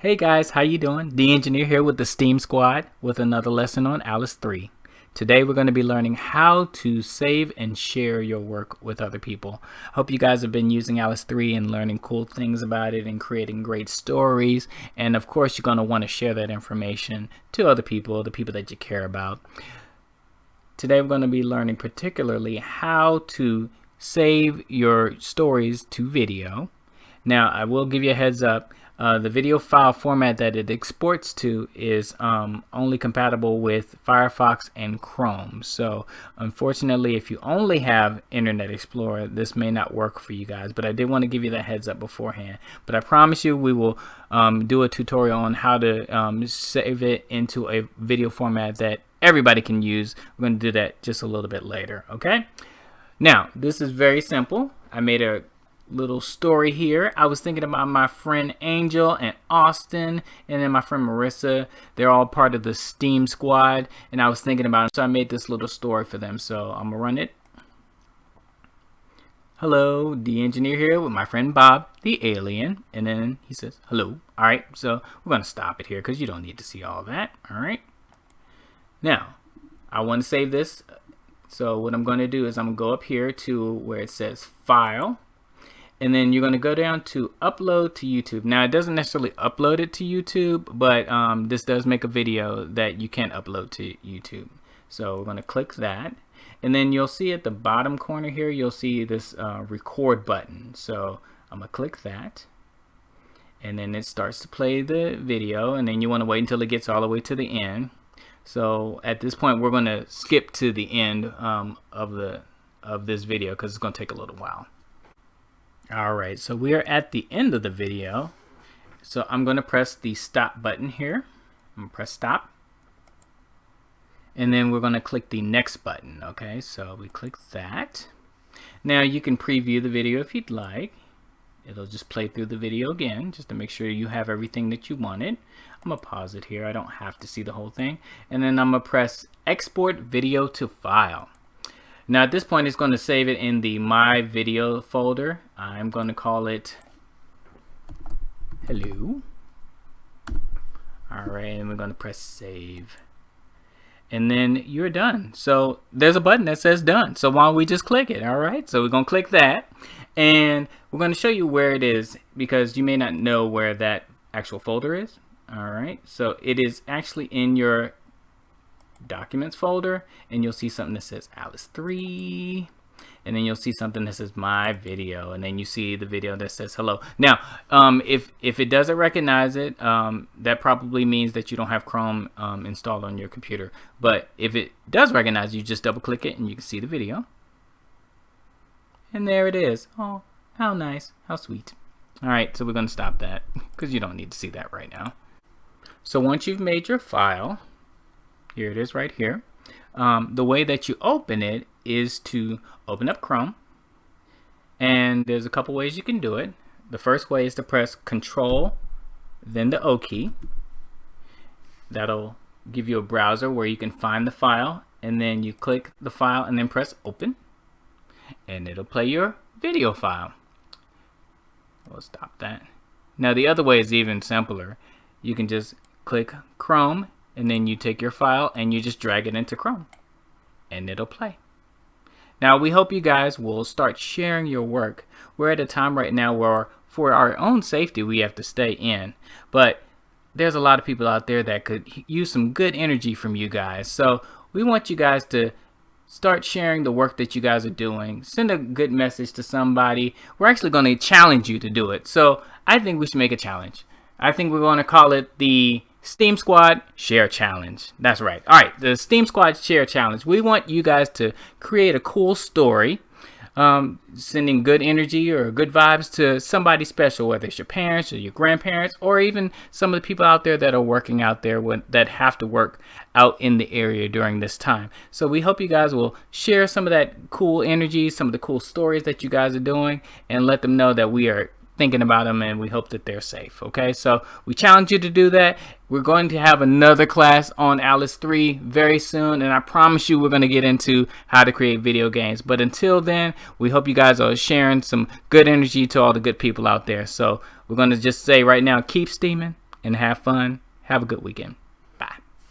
Hey guys, how you doing? The Engineer here with the Steam Squad with another lesson on Alice 3. Today we're going to be learning how to save and share your work with other people. Hope you guys have been using Alice 3 and learning cool things about it and creating great stories. And of course you're going to want to share that information to other people, the people that you care about. Today we're going to be learning particularly how to save your stories to video. Now I will give you a heads up. The video file format that it exports to is only compatible with Firefox and Chrome. So unfortunately, if you only have Internet Explorer, this may not work for you guys. But I did want to give you that heads up beforehand. But I promise you we will do a tutorial on how to save it into a video format that everybody can use. We're going to do that just a little bit later. Okay? Now, this is very simple. I made a little story here. I was thinking about my friend Angel and Austin and then my friend Marissa. They're all part of the Steam Squad, and I was thinking about it, so I made this little story for them. So I'm gonna run it. Hello, the engineer here with my friend Bob, the alien, and then he says hello. All right, so we're gonna stop it here because you don't need to see all that. All right, now I want to save this, so what I'm going to do is I'm gonna go up here to where it says file. And then you're going to go down to upload to YouTube. Now it doesn't necessarily upload it to YouTube, but this does make a video that you can upload to YouTube. So we're going to click that. And then you'll see at the bottom corner here, you'll see this record button. So I'm going to click that. And then it starts to play the video. And then you want to wait until it gets all the way to the end. So at this point, we're going to skip to the end of this video because it's going to take a little while. Alright, so we are at the end of the video. So I'm going to press the stop button here. I'm going to press stop. And then we're going to click the next button. Okay, so we click that. Now you can preview the video if you'd like. It'll just play through the video again just to make sure you have everything that you wanted. I'm going to pause it here. I don't have to see the whole thing. And then I'm going to press export video to file. Now at this point it's going to save it in the My Video folder. I'm going to call it Hello. Alright, and we're going to press save. And then you're done. So there's a button that says done. So why don't we just click it? Alright, so we're going to click that. And we're going to show you where it is because you may not know where that actual folder is. Alright, so it is actually in your documents folder, and you'll see something that says Alice 3, and then you'll see something that says My Video, and then you see the video that says hello. Now if it doesn't recognize it, that probably means that you don't have Chrome installed on your computer. But if it does recognize, you just double click it and you can see the video, and there it is. Oh, how nice, how sweet. Alright, so we're going to stop that because you don't need to see that right now. So once you've made your file, here it is right here. The way that you open it is to open up Chrome, and there's a couple ways you can do it. The first way is to press Control, then the O key. That'll give you a browser where you can find the file, and then you click the file and then press Open, and it'll play your video file. We'll stop that. Now the other way is even simpler. You can just click Chrome, and then you take your file and you just drag it into Chrome and it'll play. Now we hope you guys will start sharing your work. We're at a time right now where for our own safety we have to stay in, but there's a lot of people out there that could use some good energy from you guys. So we want you guys to start sharing the work that you guys are doing. Send a good message to somebody. We're actually going to challenge you to do it. So I think we should make a challenge. I think we're going to call it the Steam Squad Share Challenge. That's right. All right, the Steam Squad Share Challenge. We want you guys to create a cool story, sending good energy or good vibes to somebody special, whether it's your parents or your grandparents, or even some of the people out there that are working out there that have to work out in the area during this time. So we hope you guys will share some of that cool energy, some of the cool stories that you guys are doing, and let them know that we are thinking about them and we hope that they're safe. Okay, so we challenge you to do that. We're going to have another class on Alice 3 very soon, and I promise you we're going to get into how to create video games. But until then, we hope you guys are sharing some good energy to all the good people out there. So we're going to just say right now, keep steaming, and have fun. Have a good weekend.